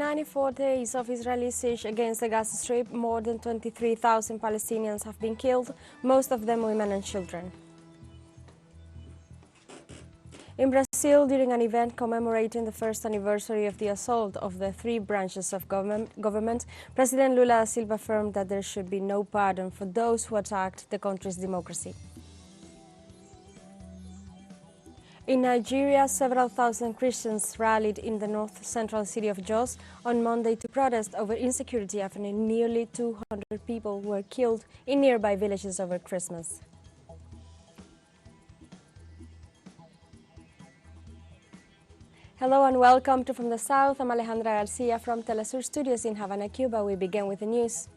In 94 days of Israeli siege against the Gaza Strip, more than 23,000 Palestinians have been killed, most of them women and children. In Brazil, during an event commemorating the first anniversary of the assault of the three branches of government, President Lula da Silva affirmed that there should be no pardon for those who attacked the country's democracy. In Nigeria, several thousand Christians rallied in the north-central city of Jos on Monday to protest over insecurity after nearly 200 people were killed in nearby villages over Christmas. Hello and welcome to From the South. I'm Alejandra Garcia from teleSUR Studios in Havana, Cuba. We begin with the news.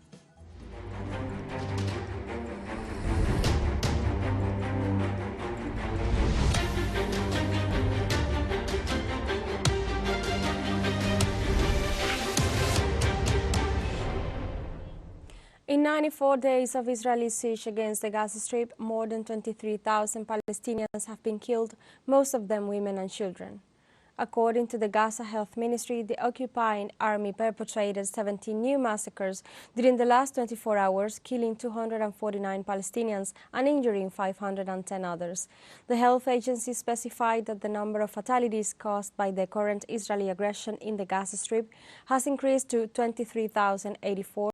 In 94 days of Israeli siege against the Gaza Strip, more than 23,000 Palestinians have been killed, most of them women and children. According to the Gaza Health Ministry, the occupying army perpetrated 17 new massacres during the last 24 hours, killing 249 Palestinians and injuring 510 others. The health agency specified that the number of fatalities caused by the current Israeli aggression in the Gaza Strip has increased to 23,084,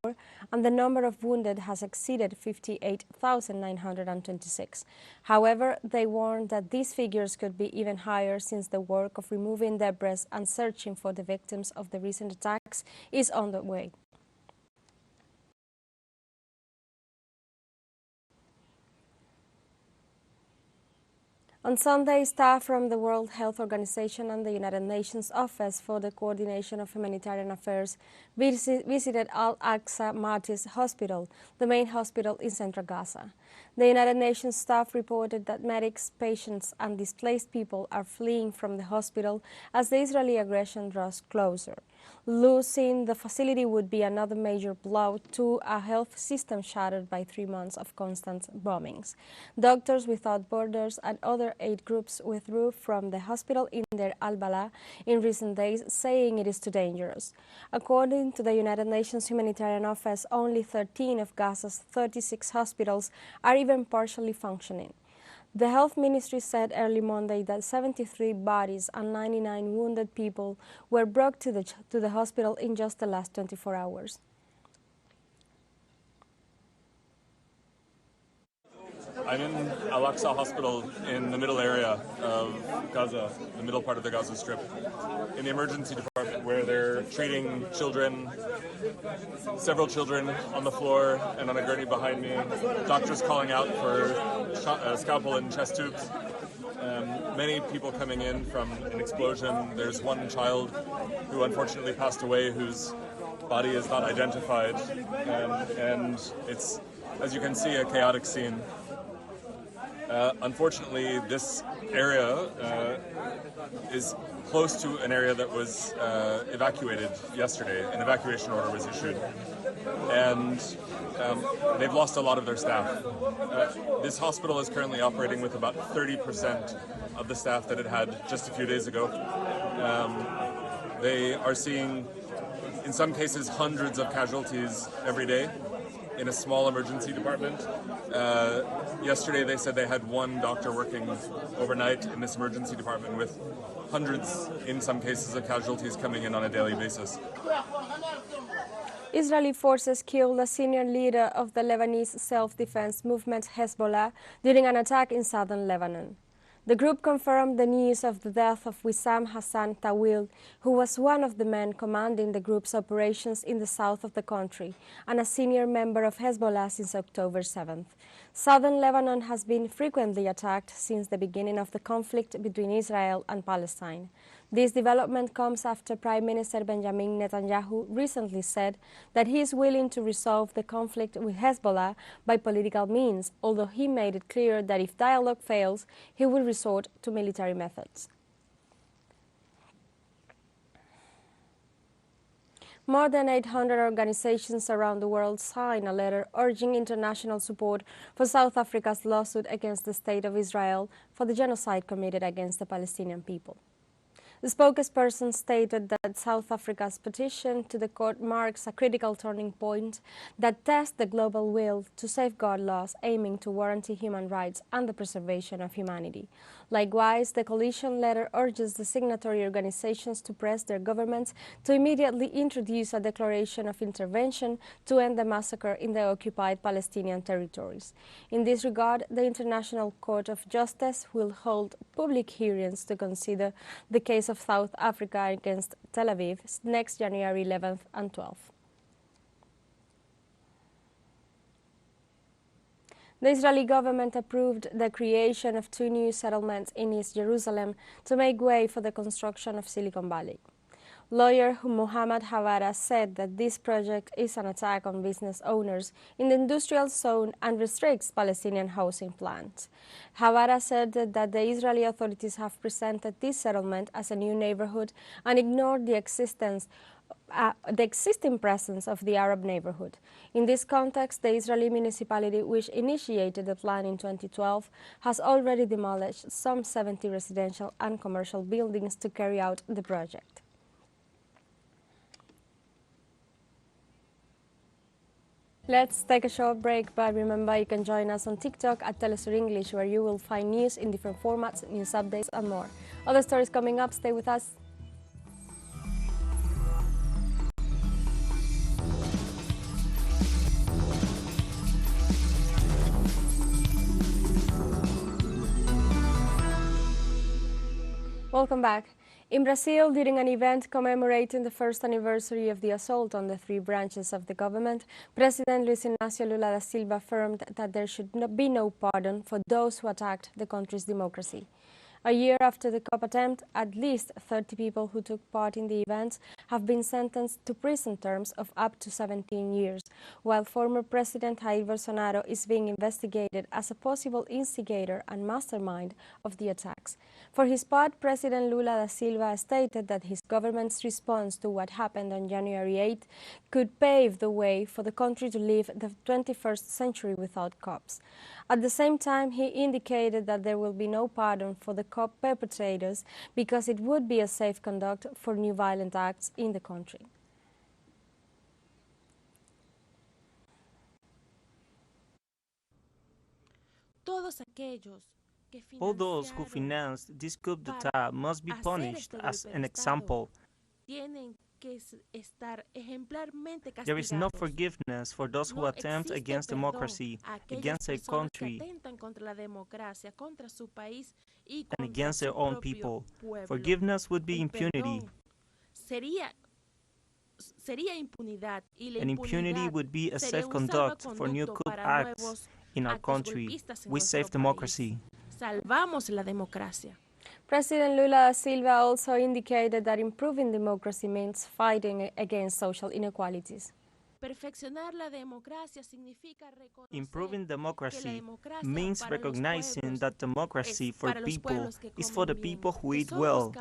and the number of wounded has exceeded 58,926. However, they warned that these figures could be even higher since the work of removing debris and searching for the victims of the recent attacks is on the way. On Sunday, staff from the World Health Organization and the United Nations Office for the Coordination of Humanitarian Affairs visited Al-Aqsa Martyrs Hospital, the main hospital in central Gaza. The United Nations staff reported that medics, patients, and displaced people are fleeing from the hospital as the Israeli aggression draws closer. Losing the facility would be another major blow to a health system shattered by 3 months of constant bombings. Doctors Without Borders and other aid groups withdrew from the hospital in Deir al-Balah in recent days, saying it is too dangerous. According to the United Nations Humanitarian Office, only 13 of Gaza's 36 hospitals are even partially functioning. The health ministry said early Monday that 73 bodies and 99 wounded people were brought to the hospital in just the last 24 hours. I'm in Al-Aqsa Hospital in the middle area of Gaza, the middle part of the Gaza Strip, in the emergency department where they're treating children, several children on the floor and on a gurney behind me, doctors calling out for scalpel and chest tubes, many people coming in from an explosion. There's one child who unfortunately passed away whose body is not identified, and it's, as you can see, a chaotic scene. Unfortunately, this area is close to an area that was evacuated yesterday. An evacuation order was issued, and they've lost a lot of their staff. This hospital is currently operating with about 30% of the staff that it had just a few days ago. They are seeing, in some cases, hundreds of casualties every day in a small emergency department. Yesterday they said they had one doctor working overnight in this emergency department with hundreds, in some cases, of casualties coming in on a daily basis. Israeli forces killed a senior leader of the Lebanese self-defense movement Hezbollah during an attack in southern Lebanon. The group confirmed the news of the death of Wissam Hassan Tawil, who was one of the men commanding the group's operations in the south of the country and a senior member of Hezbollah since October 7th. Southern Lebanon has been frequently attacked since the beginning of the conflict between Israel and Palestine. This development comes after Prime Minister Benjamin Netanyahu recently said that he is willing to resolve the conflict with Hezbollah by political means, although he made it clear that if dialogue fails, he will resort to military methods. More than 800 organizations around the world signed a letter urging international support for South Africa's lawsuit against the State of Israel for the genocide committed against the Palestinian people. The spokesperson stated that South Africa's petition to the court marks a critical turning point that tests the global will to safeguard laws aiming to guarantee human rights and the preservation of humanity. Likewise, the coalition letter urges the signatory organizations to press their governments to immediately introduce a declaration of intervention to end the massacre in the occupied Palestinian territories. In this regard, the International Court of Justice will hold public hearings to consider the case of South Africa against Tel Aviv next January 11th and 12th. The Israeli government approved the creation of 2 new settlements in East Jerusalem to make way for the construction of Silicon Valley. Lawyer Mohammad Havara said that this project is an attack on business owners in the industrial zone and restricts Palestinian housing plans. Havara said that the Israeli authorities have presented this settlement as a new neighborhood and ignored the existing presence of the Arab neighborhood. In this context, the Israeli municipality, which initiated the plan in 2012, has already demolished some 70 residential and commercial buildings to carry out the project. Let's take a short break, but remember you can join us on TikTok at teleSUR English, where you will find news in different formats, news updates and more. Other stories coming up, stay with us. Welcome back. In Brazil, during an event commemorating the first anniversary of the assault on the 3 branches of the government, President Luiz Inácio Lula da Silva affirmed that there should be no pardon for those who attacked the country's democracy. A year after the coup attempt, at least 30 people who took part in the events have been sentenced to prison terms of up to 17 years, while former President Jair Bolsonaro is being investigated as a possible instigator and mastermind of the attacks. For his part, President Lula da Silva stated that his government's response to what happened on January 8 could pave the way for the country to live the 21st century without cops. At the same time, he indicated that there will be no pardon for the coup perpetrators because it would be a safe conduct for new violent acts in the country. All those who financed this coup d'etat must be punished as an example. There is no forgiveness for those who attempt against democracy, against their country, and against their own people. Forgiveness would be impunity. And impunity would be a safe conduct for new coup acts in our country. We save democracy. President Lula da Silva also indicated that improving democracy means fighting against social inequalities. Improving democracy means recognizing that democracy for people is for the people who eat well.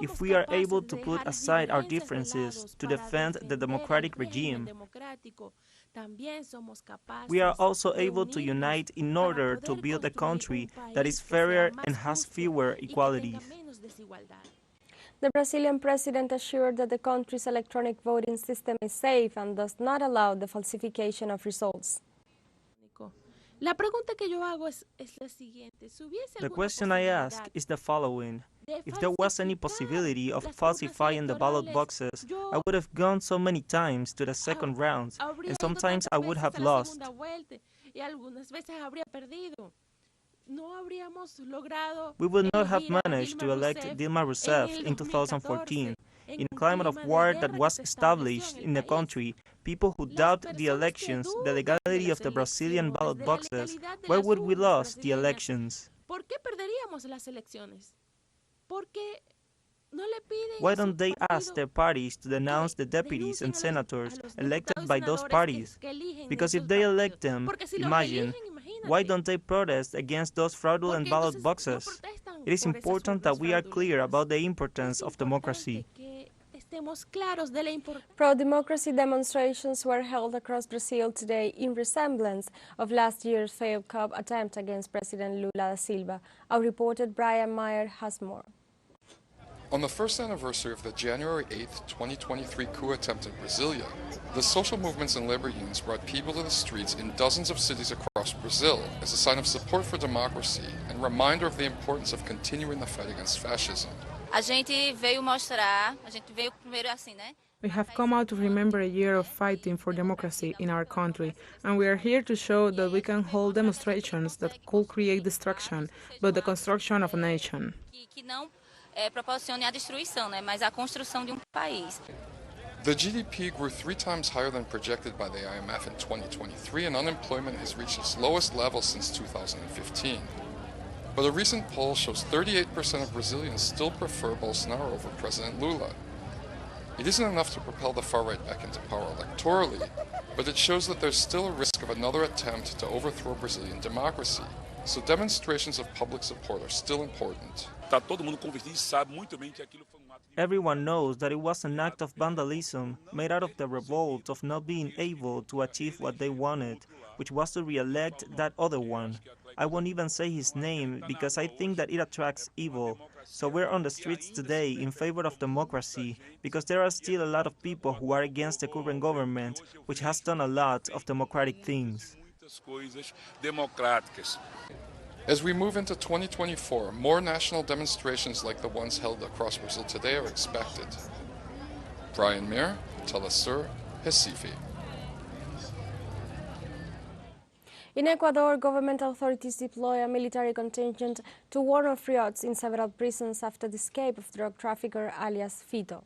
If we are able to put aside our differences to defend the democratic regime, we are also able to unite in order to build a country that is fairer and has fewer inequalities. The Brazilian president assured that the country's electronic voting system is safe and does not allow the falsification of results. The question I ask is the following. If there was any possibility of falsifying the ballot boxes, I would have gone so many times to the second round, and sometimes I would have lost. We would not have managed to elect Dilma Rousseff in 2014. In a climate of war that was established in the country, people who doubt the elections, the legality of the Brazilian ballot boxes, why would we lose the elections? Why don't they ask their parties to denounce the deputies and senators elected by those parties? Because if they elect them, imagine, why don't they protest against those fraudulent ballot boxes? It is important that we are clear about the importance of democracy. Pro-democracy demonstrations were held across Brazil today in resemblance of last year's failed coup attempt against President Lula da Silva. Our reporter Brian Meyer has more. On the first anniversary of the January 8, 2023 coup attempt in Brasilia, the social movements and labor unions brought people to the streets in dozens of cities across Brazil as a sign of support for democracy and reminder of the importance of continuing the fight against fascism. We have come out to remember a year of fighting for democracy in our country, and we are here to show that we can hold demonstrations that could create destruction, but the construction of a nation. The GDP grew 3 times higher than projected by the IMF in 2023, and unemployment has reached its lowest level since 2015. But a recent poll shows 38% of Brazilians still prefer Bolsonaro over President Lula. It isn't enough to propel the far right back into power electorally, but it shows that there's still a risk of another attempt to overthrow Brazilian democracy. So demonstrations of public support are still important. Everyone knows that it was an act of vandalism made out of the revolt of not being able to achieve what they wanted, which was to re-elect that other one. I won't even say his name because I think that it attracts evil. So we're on the streets today in favor of democracy because there are still a lot of people who are against the current government, which has done a lot of democratic things. As we move into 2024, more national demonstrations like the ones held across Brazil today are expected. Brian Mir, teleSUR, Recife. In Ecuador, government authorities deploy a military contingent to warn of riots in several prisons after the escape of drug trafficker alias Fito.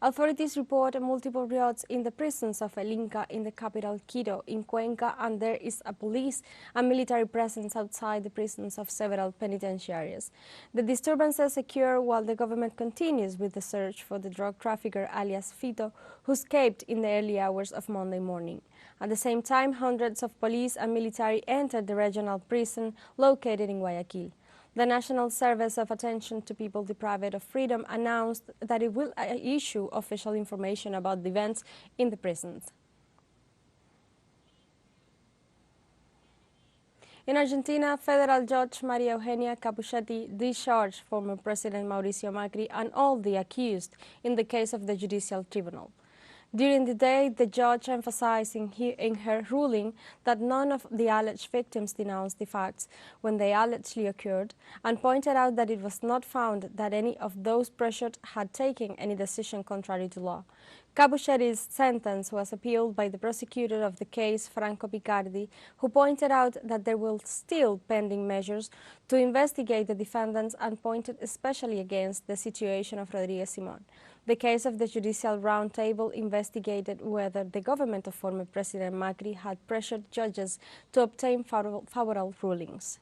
Authorities report multiple riots in the prisons of El Inca in the capital Quito in Cuenca, and there is a police and military presence outside the prisons of several penitentiaries. The disturbances occur while the government continues with the search for the drug trafficker alias Fito, who escaped in the early hours of Monday morning. At the same time, hundreds of police and military entered the regional prison located in Guayaquil. The National Service of Attention to People Deprived of Freedom announced that it will issue official information about the events in the prisons. In Argentina, federal judge Maria Eugenia Capuchetti discharged former President Mauricio Macri and all the accused in the case of the Judicial Tribunal. During the day, the judge emphasized in her ruling that none of the alleged victims denounced the facts when they allegedly occurred, and pointed out that it was not found that any of those pressured had taken any decision contrary to law. Capuchetti's sentence was appealed by the prosecutor of the case, Franco Picardi, who pointed out that there were still pending measures to investigate the defendants and pointed especially against the situation of Rodriguez Simón. The case of the Judicial Roundtable investigated whether the government of former President Macri had pressured judges to obtain favorable rulings.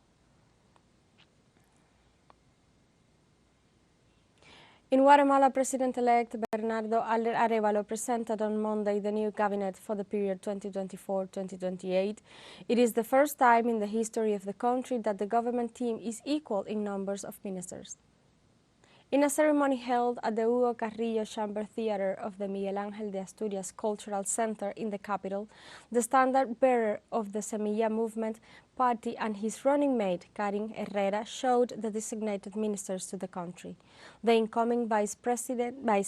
In Guatemala, President-elect Bernardo Arévalo presented on Monday the new cabinet for the period 2024-2028. It is the first time in the history of the country that the government team is equal in numbers of ministers. In a ceremony held at the Hugo Carrillo Chamber Theater of the Miguel Ángel de Asturias Cultural Center in the capital, the standard-bearer of the Semilla Movement Party and his running mate, Karin Herrera, showed the designated ministers to the country. The incoming vice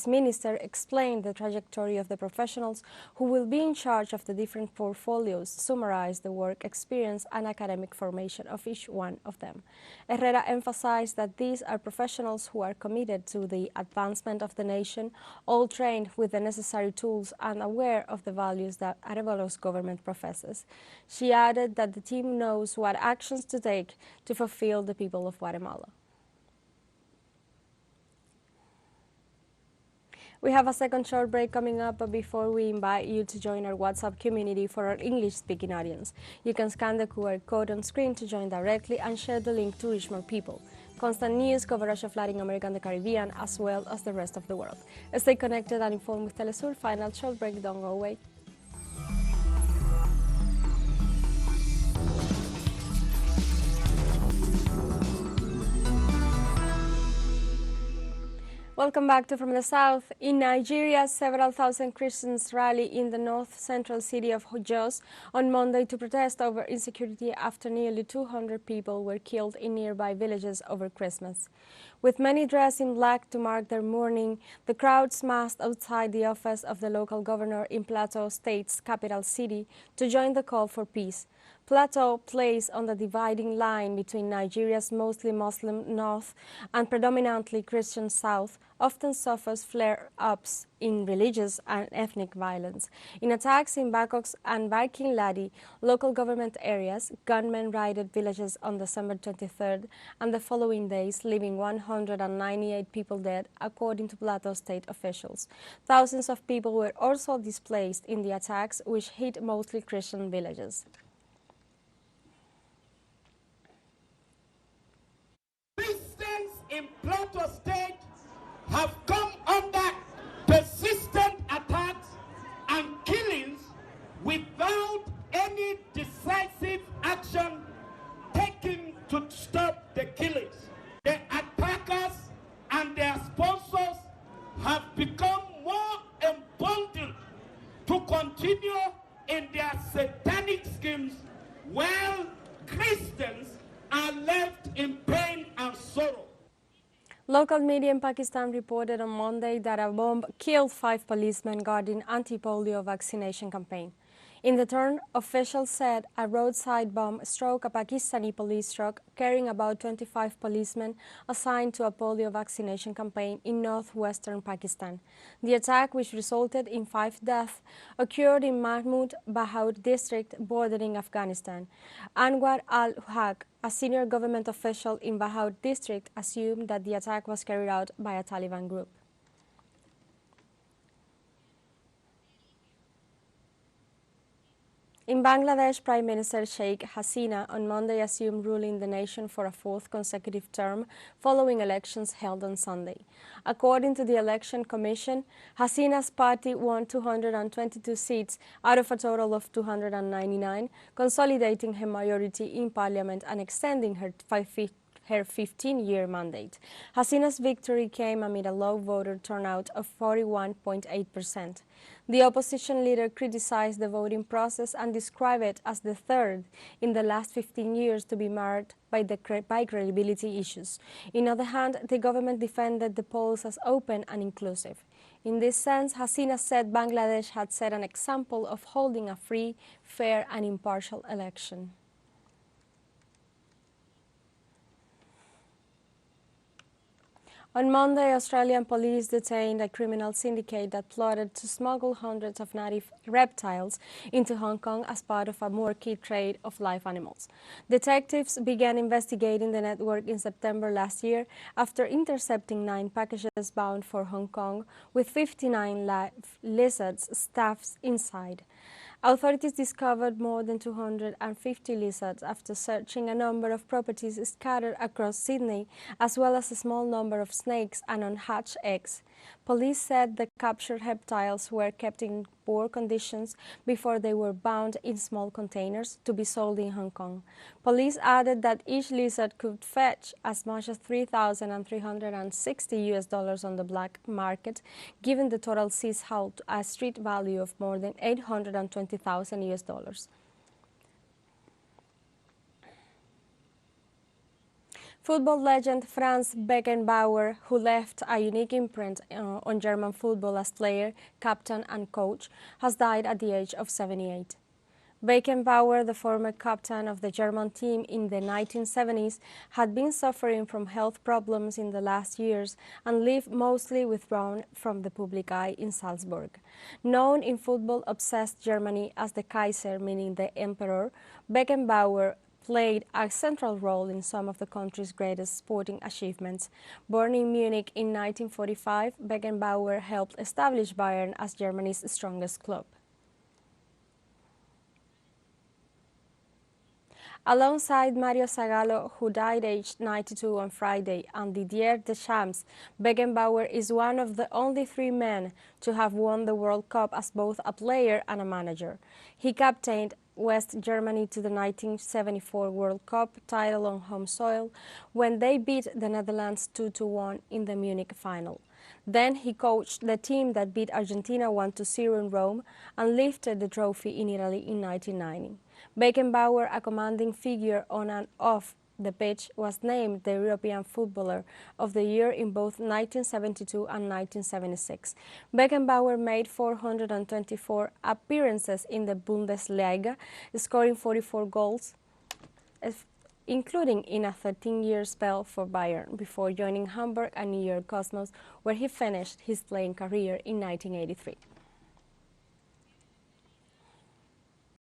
minister explained the trajectory of the professionals who will be in charge of the different portfolios, summarized the work experience and academic formation of each one of them. Herrera emphasized that these are professionals who are committed to the advancement of the nation, all trained with the necessary tools and aware of the values that Arévalo's government professes. She added that the team knows what actions to take to fulfill the people of Guatemala. We have a second short break coming up, but before we invite you to join our WhatsApp community for our English-speaking audience. You can scan the QR code on screen to join directly and share the link to reach more people. Constant news, coverage of Latin America and the Caribbean, as well as the rest of the world. Stay connected and informed with teleSUR. Final short break, don't go away. Welcome back to From the South. In Nigeria, several thousand Christians rally in the north-central city of Jos on Monday to protest over insecurity after nearly 200 people were killed in nearby villages over Christmas. With many dressed in black to mark their mourning, the crowds massed outside the office of the local governor in Plateau State's capital city to join the call for peace. Plateau, placed on the dividing line between Nigeria's mostly Muslim north and predominantly Christian south, often suffers flare-ups in religious and ethnic violence. In attacks in Bakok and Barkin Ladi, local government areas, gunmen raided villages on December 23rd and the following days, leaving 198 people dead, according to Plateau state officials. Thousands of people were also displaced in the attacks, which hit mostly Christian villages. Christians in Plateau State have come under persistent attacks and killings without any decisive action taken to stop the killings. The attackers and their sponsors have become more emboldened to continue in their satanic schemes, while Christians are left in pain and sorrow. Local media in Pakistan reported on Monday that a bomb killed 5 policemen guarding anti-polio vaccination campaign. In return, officials said a roadside bomb struck a Pakistani police truck carrying about 25 policemen assigned to a polio vaccination campaign in northwestern Pakistan. The attack, which resulted in 5 deaths, occurred in Mahmud Bahaud district bordering Afghanistan. Anwar al-Haq, a senior government official in Bahaud district, assumed that the attack was carried out by a Taliban group. In Bangladesh, Prime Minister Sheikh Hasina on Monday assumed ruling the nation for a 4th consecutive term following elections held on Sunday. According to the Election Commission, Hasina's party won 222 seats out of a total of 299, consolidating her majority in parliament and extending her 15-year mandate. Hasina's victory came amid a low voter turnout of 41.8%. The opposition leader criticized the voting process and described it as the third in the last 15 years to be marred by credibility issues. On the other hand, the government defended the polls as open and inclusive. In this sense, Hasina said Bangladesh had set an example of holding a free, fair and impartial election. On Monday, Australian police detained a criminal syndicate that plotted to smuggle hundreds of native reptiles into Hong Kong as part of a murky trade of live animals. Detectives began investigating the network in September last year after intercepting 9 packages bound for Hong Kong with 59 live lizards stuffed inside. Authorities discovered more than 250 lizards after searching a number of properties scattered across Sydney, as well as a small number of snakes and unhatched eggs. Police said the captured reptiles were kept in poor conditions before they were bound in small containers to be sold in Hong Kong. Police added that each lizard could fetch as much as $3,360 on the black market, giving the total seized haul a street value of more than $820,000. Football legend Franz Beckenbauer, who left a unique imprint on German football as player, captain and coach, has died at the age of 78. Beckenbauer, the former captain of the German team in the 1970s, had been suffering from health problems in the last years and lived mostly withdrawn from the public eye in Salzburg. Known in football-obsessed Germany as the Kaiser, meaning the emperor, Beckenbauer played a central role in some of the country's greatest sporting achievements. Born in Munich in 1945, Beckenbauer helped establish Bayern as Germany's strongest club. Alongside Mario Zagallo, who died aged 92 on Friday, and Didier Deschamps, Beckenbauer is one of the only 3 men to have won the World Cup as both a player and a manager. He captained West Germany to the 1974 World Cup title on home soil when they beat the Netherlands 2-1 in the Munich final. Then he coached the team that beat Argentina 1-0 in Rome and lifted the trophy in Italy in 1990. Beckenbauer, a commanding figure on and off the pitch, was named the European Footballer of the Year in both 1972 and 1976. Beckenbauer made 424 appearances in the Bundesliga, scoring 44 goals, including in a 13-year spell for Bayern, before joining Hamburg and New York Cosmos, where he finished his playing career in 1983.